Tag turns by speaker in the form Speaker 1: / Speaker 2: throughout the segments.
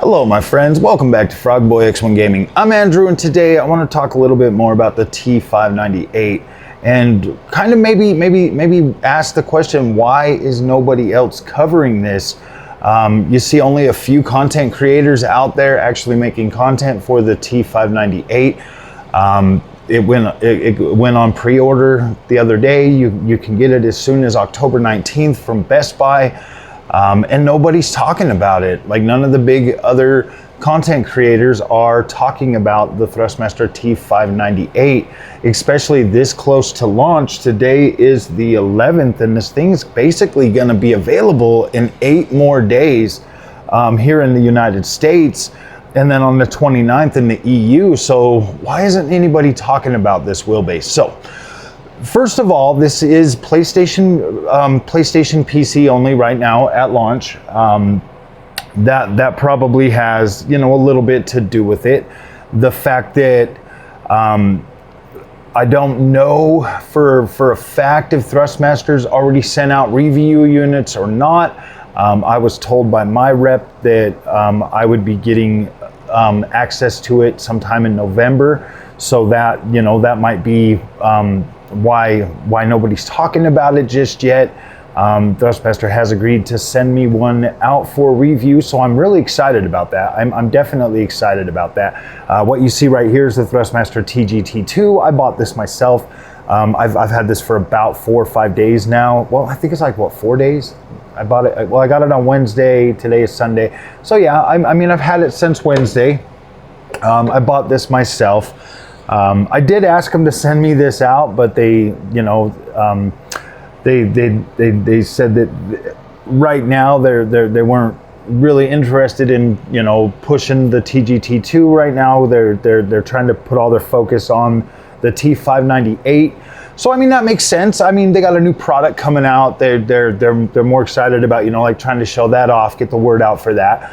Speaker 1: Hello my friends, welcome back to Frogboy X1 Gaming. I'm Andrew and today I want to talk a little bit more about the T598 and kind of maybe ask the question, why is nobody else covering this? You see only a few content creators out there actually making content for the T598. It went on pre-order the other day. You can get it as soon as October 19th from Best Buy. And nobody's talking about it. Like, none of the big other content creators are talking about the Thrustmaster T598, especially this close to launch. Today is the 11th, and this thing's basically going to be available in 8 more days here in the United States, and then on the 29th in the EU. So why isn't anybody talking about this wheelbase? So first of all, this is PlayStation PC only right now at launch. That probably has, you know, a little bit to do with it. The fact that I don't know for a fact if Thrustmaster's already sent out review units or not. I was told by my rep that I would be getting access to it sometime in November. So that, you know, that might be why nobody's talking about it just yet. Thrustmaster has agreed to send me one out for review, so I'm really excited about that. I'm definitely excited about that. What you see right here is the Thrustmaster TGT2. I bought this myself. I've had this for about 4 or 5 days now. Well, I think it's like, what, 4 days? I bought it, well, I got it on Wednesday. Today is Sunday. So yeah, I mean, I've had it since Wednesday. I bought this myself. I did ask them to send me this out, but they, you know, they said that right now they weren't really interested in, you know, pushing the TGT2 right now. They're trying to put all their focus on the T598. So I mean, that makes sense. I mean, they got a new product coming out. They're more excited about, you know, like trying to show that off, get the word out for that.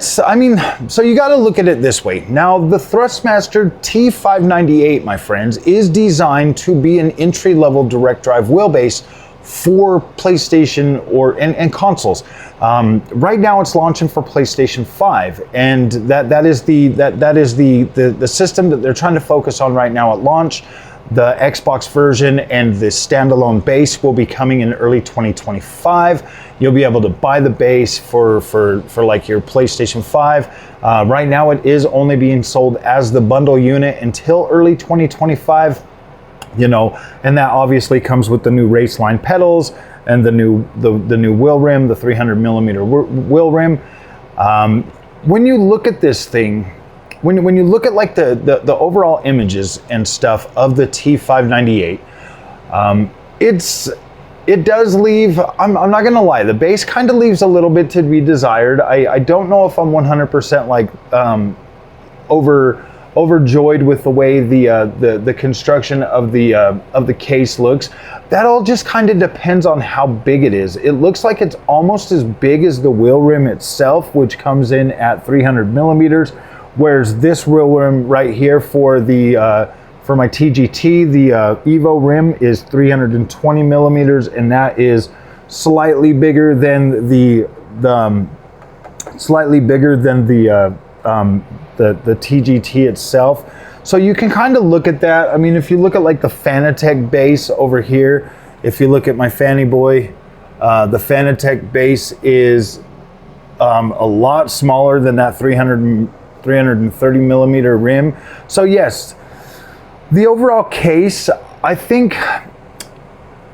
Speaker 1: So you got to look at it this way. Now, the Thrustmaster T598, my friends, is designed to be an entry-level direct drive wheelbase for PlayStation and consoles. Right now, it's launching for PlayStation 5, and that is the system that they're trying to focus on right now at launch. The Xbox version and the standalone base will be coming in early 2025. You'll be able to buy the base for like your PlayStation 5. Right now it is only being sold as the bundle unit until early 2025. You know, and that obviously comes with the new race line pedals and the new wheel rim, the 300 millimeter wheel rim. When you look at this thing, when you look at like the overall images and stuff of the T598, it does leave, I'm not gonna lie, the base kind of leaves a little bit to be desired. I don't know if I'm 100% like overjoyed with the way the construction of the case looks. That all just kind of depends on how big it is. It looks like it's almost as big as the wheel rim itself, which comes in at 300 millimeters. Whereas this wheel rim right here for my TGT, the Evo rim is 320 millimeters, and that is slightly bigger than the TGT itself. So you can kind of look at that. I mean, if you look at like the Fanatec base over here, if you look at my Fanny Boy, the Fanatec base is a lot smaller than that 330 millimeter rim. So yes, the overall case, I think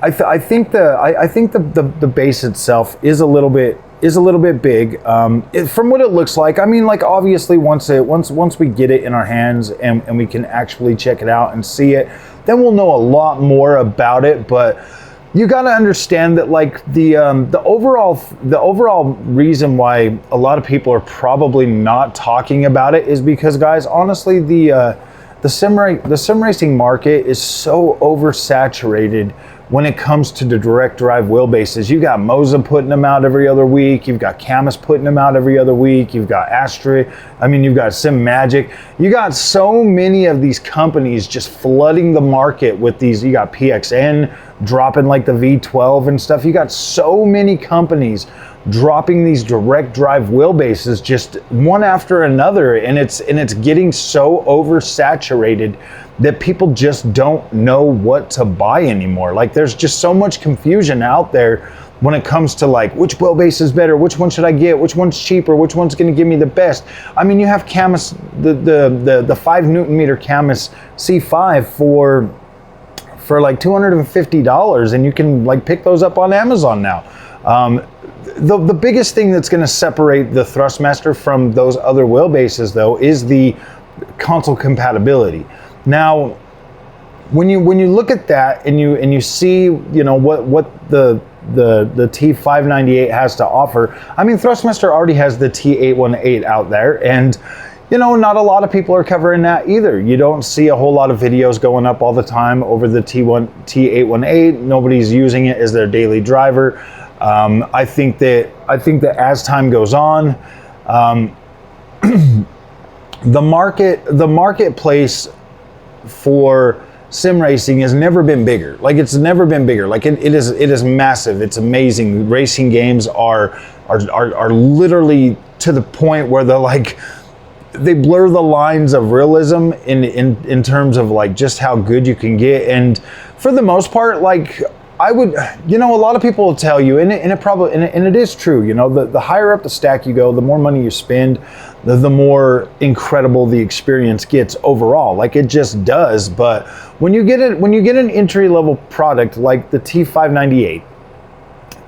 Speaker 1: the base itself is a little bit big. From what it looks like, I mean, like obviously once we get it in our hands and we can actually check it out and see it, then we'll know a lot more about it. But you got to understand that like the overall reason why a lot of people are probably not talking about it is because, guys, honestly, the sim racing market is so oversaturated when it comes to the direct drive wheelbases. You got MOZA putting them out every other week. You've got Camus putting them out every other week. You've got Astra. I mean, you've got Sim Magic. You got so many of these companies just flooding the market with these. You got PXN dropping like the V12 and stuff. You got so many companies dropping these direct drive wheelbases just one after another, and it's getting so oversaturated that people just don't know what to buy anymore. Like, there's just so much confusion out there when it comes to like, which wheelbase is better, which one should I get, which one's cheaper, which one's going to give me the best. I mean, you have Camus, the 5 Newton meter Camus C5 for like $250, and you can like pick those up on Amazon now. The biggest thing that's going to separate the Thrustmaster from those other wheelbases, though, is the console compatibility. Now, when you look at that and you see, you know, what the T598 has to offer, I mean, Thrustmaster already has the T818 out there, and you know, not a lot of people are covering that either. You don't see a whole lot of videos going up all the time over the T818. Nobody's using it as their daily driver. I think that as time goes on, the marketplace for sim racing has never been bigger. Like, it's never been bigger. Like, it is massive. It's amazing. Racing games are literally to the point where they're like, they blur the lines of realism in terms of like just how good you can get. And for the most part, like, I would, you know, a lot of people will tell you, and it is true, you know, the higher up the stack you go, the more money you spend, the more incredible the experience gets overall. Like, it just does. But when you get an entry level product like the T598,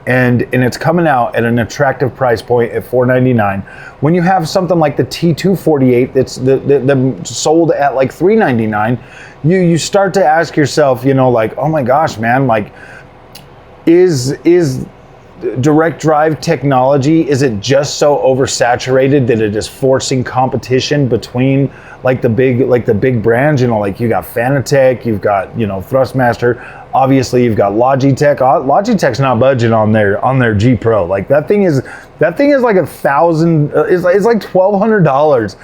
Speaker 1: and it's coming out at an attractive price point at $499. When you have something like the T248 that's sold at like $399, you start to ask yourself, you know, like, oh my gosh, man, like, is direct drive technology, is it just so oversaturated that it is forcing competition between like the big brands? You know, like, you got Fanatec, you've got, you know, Thrustmaster, obviously you've got Logitech. Logitech's not budging on their G Pro. Like, that thing is like $1,000, it's like $1,200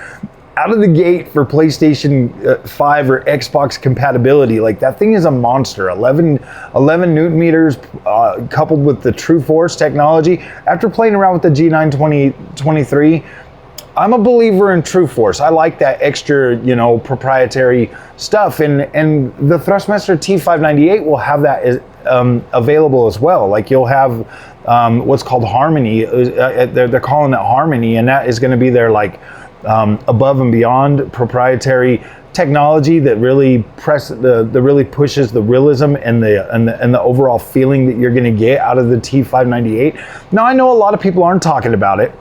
Speaker 1: out of the gate for PlayStation 5 or Xbox compatibility. Like, that thing is a monster. 11 Newton meters coupled with the True Force technology. After playing around with the G923, I'm a believer in True Force. I like that extra, you know, proprietary stuff, and the Thrustmaster T598 will have that available as well. Like, you'll have what's called Harmony. They're calling it Harmony, and that is going to be their like above and beyond proprietary technology that really really pushes the realism and the overall feeling that you're going to get out of the T598. Now, I know a lot of people aren't talking about it.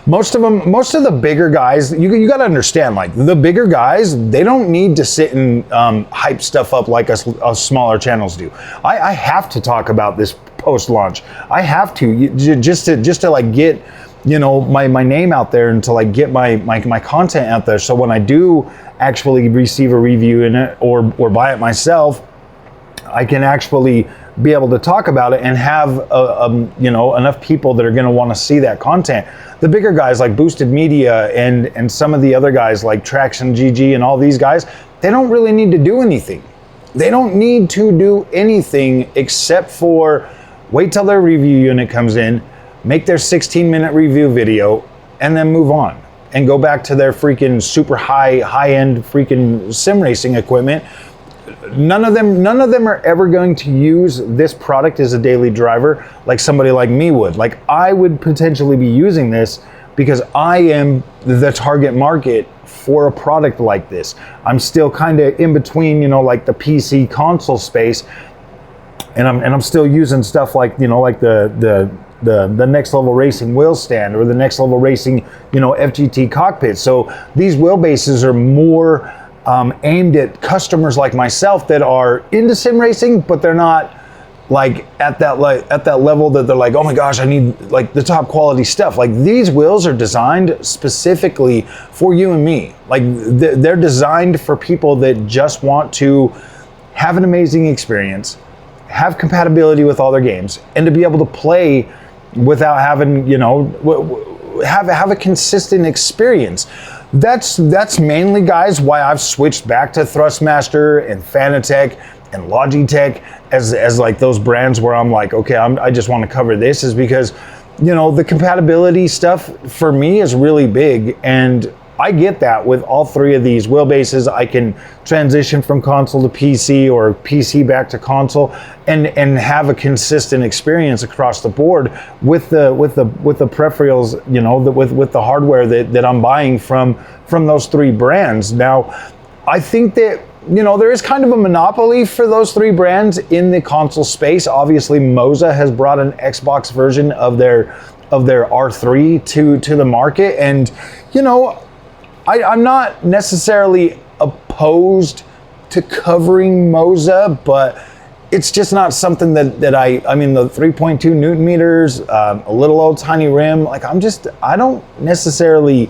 Speaker 1: Most of the bigger guys, you got to understand, like, the bigger guys, they don't need to sit and hype stuff up like us smaller channels do. I have to talk about this post-launch. I have to, just to like get, you know, my name out there, and to like get my content out there. So when I do actually receive a review in it or buy it myself, I can actually be able to talk about it and have you know, enough people that are going to want to see that content. The bigger guys like Boosted Media and some of the other guys like Traction GG and all these guys, they don't really need to do anything. They don't need to do anything except for wait till their review unit comes in, make their 16-minute review video, and then move on and go back to their freaking super high-end freaking sim racing equipment. None of them are ever going to use this product as a daily driver like somebody like me would. Like, I would potentially be using this because I am the target market for a product like this. I'm still kind of in between, you know, like the PC console space, and I'm still using stuff like, you know, like the Next Level Racing wheel stand or the Next Level Racing, you know, FGT cockpit. So these wheelbases are more aimed at customers like myself that are into sim racing, but they're not like at that level that they're like, oh my gosh, I need like the top quality stuff. Like, these wheels are designed specifically for you and me. Like, they're designed for people that just want to have an amazing experience, have compatibility with all their games, and to be able to play without having, you know, have a consistent experience. That's mainly, guys, why I've switched back to Thrustmaster and Fanatec and Logitech as like those brands where I'm like, okay, I just want to cover this, is because, you know, the compatibility stuff for me is really big, and I get that with all three of these wheelbases. I can transition from console to PC or PC back to console and have a consistent experience across the board with the peripherals, you know, with the hardware that I'm buying from those three brands. Now, I think that, you know, there is kind of a monopoly for those three brands in the console space. Obviously, MOZA has brought an Xbox version of their R3 to the market, and, you know, I'm not necessarily opposed to covering MOZA, but it's just not something that I mean, the 3.2 Newton meters, a little old tiny rim, like I don't necessarily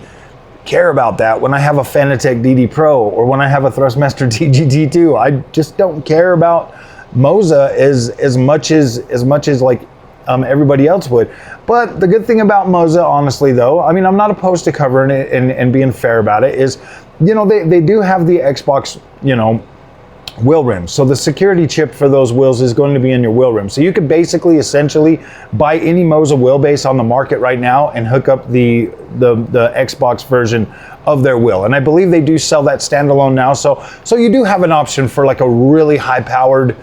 Speaker 1: care about that when I have a Fanatec DD Pro or when I have a Thrustmaster TGT2. I just don't care about MOZA as much as like everybody else would. But the good thing about MOZA, honestly, though, I mean, I'm not opposed to covering it and being fair about it, is, you know, they do have the Xbox, you know, wheel rim. So the security chip for those wheels is going to be in your wheel rim. So you could basically essentially buy any MOZA wheelbase on the market right now and hook up the Xbox version of their wheel. And I believe they do sell that standalone now. So you do have an option for like a really high powered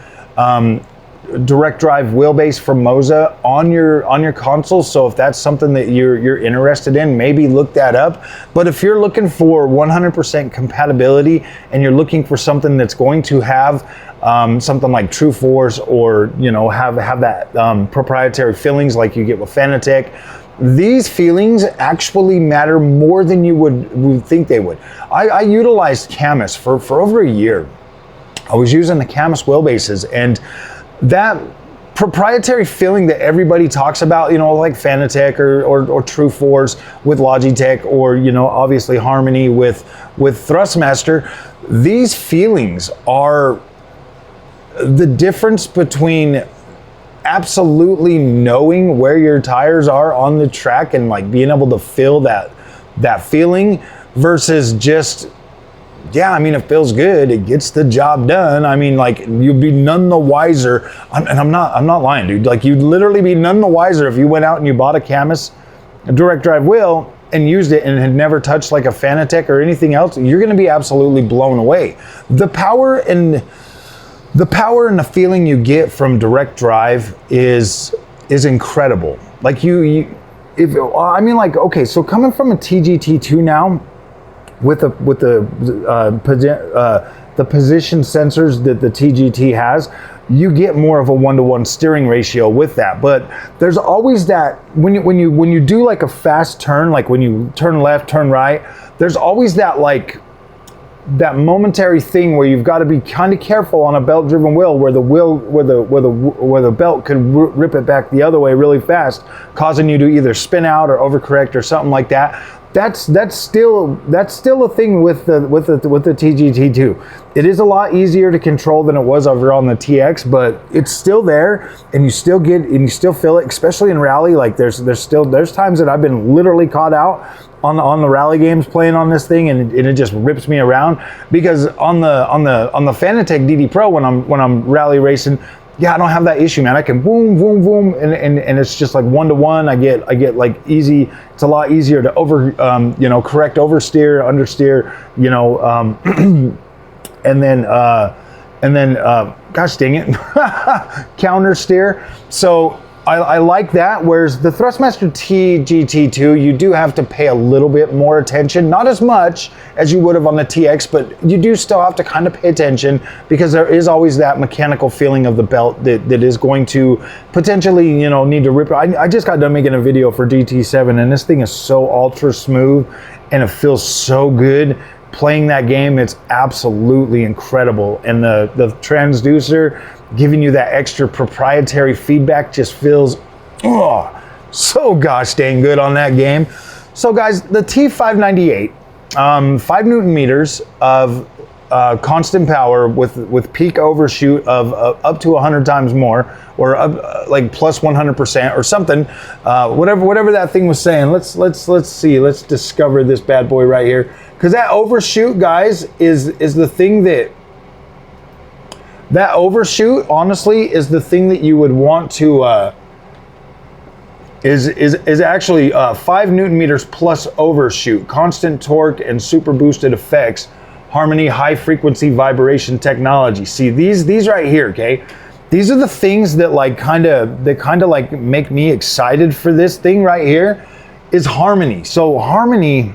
Speaker 1: direct drive wheelbase from MOZA on your console. So if that's something that you're interested in, maybe look that up. But if you're looking for 100% compatibility and you're looking for something that's going to have something like True Force, or, you know, have that proprietary feelings like you get with Fanatec, these feelings actually matter more than you would think they would. I utilized Camus for over a year. I was using the Camus wheelbases, and that proprietary feeling that everybody talks about, you know, like Fanatec or True Force with Logitech, or, you know, obviously Harmony with Thrustmaster, these feelings are the difference between absolutely knowing where your tires are on the track and like being able to feel that feeling versus just, yeah, I mean, it feels good, it gets the job done. I mean, like, you'd be none the wiser, and I'm not lying, dude. Like, you'd literally be none the wiser if you went out and you bought a Camus, a direct drive wheel, and used it and had never touched like a Fanatec or anything else. You're going to be absolutely blown away. The power and the feeling you get from direct drive is incredible. Like, I mean, like, okay, so coming from a TGT2 now, with the position sensors that the TGT has, you get more of a 1-to-1 steering ratio with that. But there's always that when you do like a fast turn, like when you turn left, turn right, there's always that like that momentary thing where you've got to be kind of careful on a belt-driven wheel, where the belt could rip it back the other way really fast, causing you to either spin out or overcorrect or something like that. That's still a thing with the TGT2. It is a lot easier to control than it was over on the TX, but it's still there, and you still feel it, especially in rally. Like there's times that I've been literally caught out on the rally games playing on this thing, and it just rips me around, because on the Fanatec DD Pro, when I'm rally racing, yeah, I don't have that issue, man. I can boom, boom, boom, and it's just like 1-to-1. I get like easy. It's a lot easier to correct oversteer, understeer, you know, and then gosh dang it, counter steer. So I like that. Whereas the Thrustmaster TGT2, you do have to pay a little bit more attention. Not as much as you would have on the TX, but you do still have to kind of pay attention, because there is always that mechanical feeling of the belt that is going to potentially, you know, need to rip. I just got done making a video for DT7, and this thing is so ultra smooth, and it feels so good. Playing that game, it's absolutely incredible. And the transducer giving you that extra proprietary feedback just feels so gosh dang good on that game. So guys, the T598, 5 Newton meters of constant power with peak overshoot of up to 100 times more, or like plus 100% or something, whatever that thing was saying. Let's see, let's discover this bad boy right here, because that overshoot, guys, is the thing that that overshoot, honestly, is the thing that you would want to, is actually 5 Newton meters plus overshoot, constant torque and super boosted effects, harmony, high frequency vibration technology. See these right here, okay? These are the things that like kind of like make me excited for this thing right here, is harmony. So harmony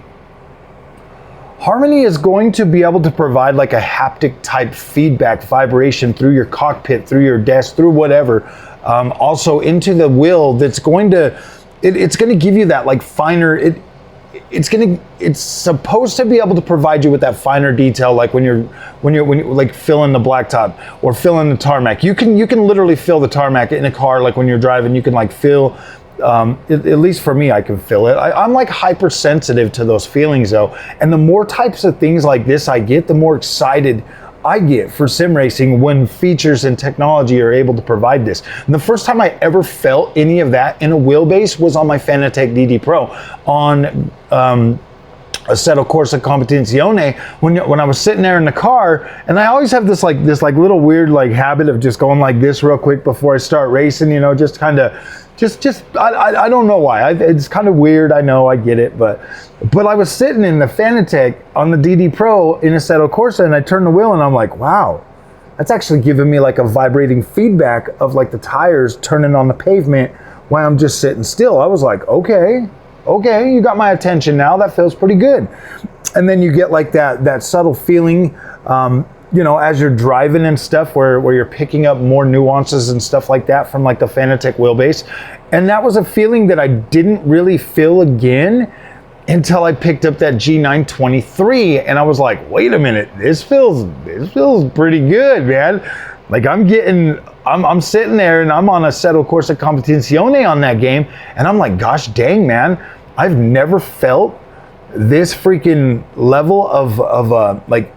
Speaker 1: is going to be able to provide like a haptic type feedback vibration through your cockpit, through your desk, through whatever, also into the wheel. That's going to, it's going to give you that like finer, it's supposed to be able to provide you with that finer detail, like when you like fill in the blacktop or fill in the tarmac. You can literally fill the tarmac in a car, like when you're driving. You can like feel, at least for me, I can feel it. I'm like hypersensitive to those feelings though, and the more types of things like this I get, the more excited I get for sim racing when features and technology are able to provide this. And the first time I ever felt any of that in a wheelbase was on my Fanatec DD Pro on Assetto Corsa Competizione, when I was sitting there in the car. And I always have this little weird like habit of just going like this real quick before I start racing, you know, just kind of I don't know why. It's kind of weird, I know, I get it, but I was sitting in the Fanatec on the DD Pro in Assetto Corsa, and I turned the wheel and I'm like, wow, that's actually giving me like a vibrating feedback of like the tires turning on the pavement while I'm just sitting still. I was like, okay, you got my attention now. That feels pretty good. And then you get like that subtle feeling, you know, as you're driving and stuff, where you're picking up more nuances and stuff like that from like the Fanatec wheelbase. And that was a feeling that I didn't really feel again until I picked up that G923, and I was like, wait a minute, this feels pretty good, man. Like I'm sitting there and I'm on Assetto Corsa Competizione on that game, and I'm like, gosh dang, man, I've never felt this freaking level of like,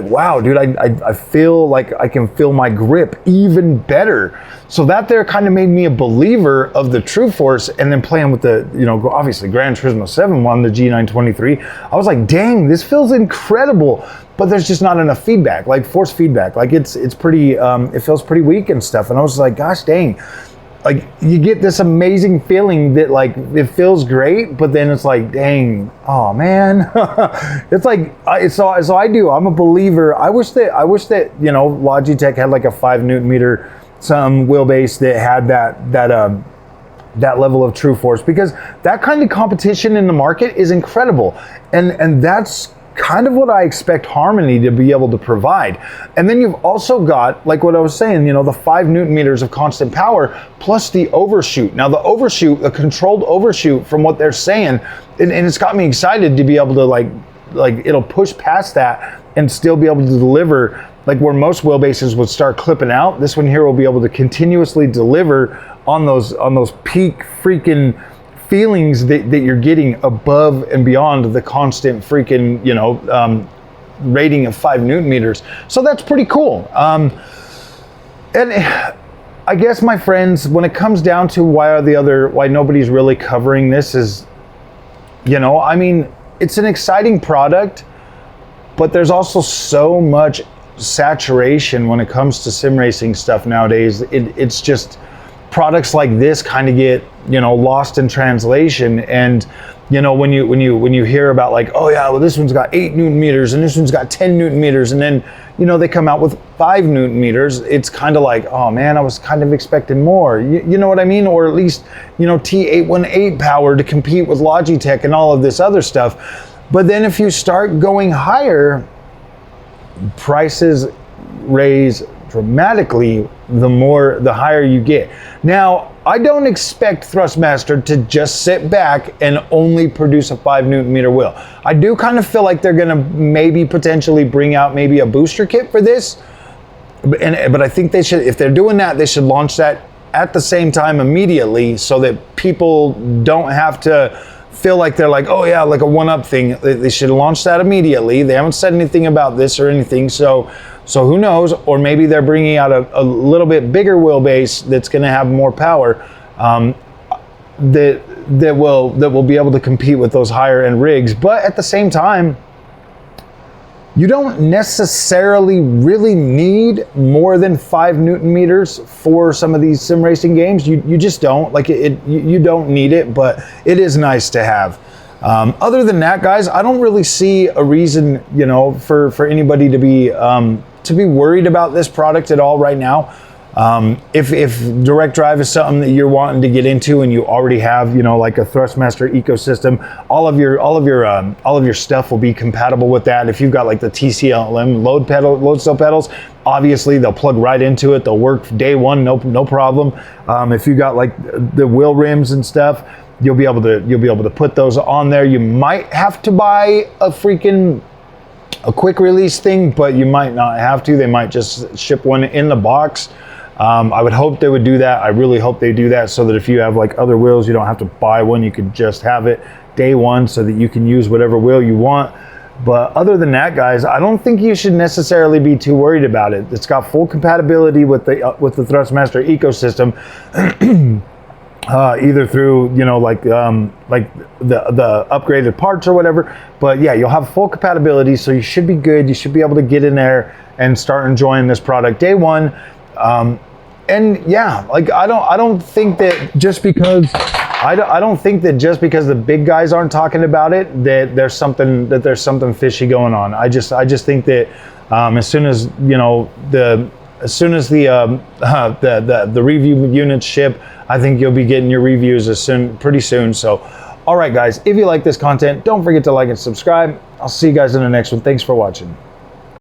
Speaker 1: wow, dude, I feel like I can feel my grip even better. So that there kind of made me a believer of the True Force. And then playing with the, you know, obviously Gran Turismo 7 on the G923, I was like, dang, this feels incredible. But there's just not enough feedback, like force feedback. Like it's pretty, it feels pretty weak and stuff. And I was like, gosh dang. Like you get this amazing feeling that like it feels great, but then it's like, dang, oh man. It's like, so I do, I'm a believer. I wish that, you know, Logitech had like a 5 Newton meter some wheelbase that had that level of True Force, because that kind of competition in the market is incredible. And that's kind of what I expect Harmony to be able to provide. And then you've also got, like what I was saying, you know, the 5 Newton meters of constant power plus the overshoot. Now the overshoot, the controlled overshoot from what they're saying, and it's got me excited to be able to like it'll push past that and still be able to deliver, like where most wheelbases would start clipping out. This one here will be able to continuously deliver on those peak freaking feelings that you're getting above and beyond the constant freaking, you know, rating of 5 Newton meters. So that's pretty cool. And I guess, my friends, when it comes down to why nobody's really covering this is, you know, I mean, it's an exciting product, but there's also so much saturation when it comes to sim racing stuff nowadays. It's just, products like this kind of get, you know, lost in translation. And you know, when you hear about like, oh yeah, well this one's got 8 Newton meters and this one's got 10 Newton meters, and then, you know, they come out with 5 Newton meters, it's kind of like, oh man, I was kind of expecting more. You know what I mean? Or at least, you know, T598 power to compete with Logitech and all of this other stuff. But then if you start going higher, prices raise dramatically the higher you get. Now, I don't expect Thrustmaster to just sit back and only produce a 5 Newton meter wheel. I do kind of feel like they're gonna maybe potentially bring out maybe a booster kit for this, but I think they should, if they're doing that, they should launch that at the same time immediately, so that people don't have to feel like they're like, oh yeah, like a one-up thing. They should launch that immediately. They haven't said anything about this or anything, so who knows? Or maybe they're bringing out a little bit bigger wheelbase that's going to have more power, that will be able to compete with those higher end rigs. But at the same time, You don't necessarily really need more than 5 Newton meters for some of these sim racing games. You just don't. Like you don't need it, but it is nice to have. Other than that, guys, I don't really see a reason, you know, for anybody to be worried about this product at all right now. If direct drive is something that you're wanting to get into and you already have, you know, like a Thrustmaster ecosystem, all of your stuff will be compatible with that. If you've got like the TCLM load cell pedals, obviously they'll plug right into it. They'll work day one, no problem. If you got like the wheel rims and stuff, you'll be able to put those on there. You might have to buy a quick release thing, but you might not have to. They might just ship one in the box. I would hope they would do that. I really hope they do that, so that if you have like other wheels, you don't have to buy one. You could just have it day one so that you can use whatever wheel you want. But other than that, guys, I don't think you should necessarily be too worried about it. It's got full compatibility with the Thrustmaster ecosystem. Either through, you know, like the upgraded parts or whatever. But yeah, you'll have full compatibility, so you should be good. You should be able to get in there and start enjoying this product day one. And yeah, like I don't think that just because the big guys aren't talking about it, that there's something fishy going on. I just think that as soon as, you know, the review units ship, I think you'll be getting your reviews pretty soon. So, all right, guys, if you like this content, don't forget to like and subscribe. I'll see you guys in the next one. Thanks for watching.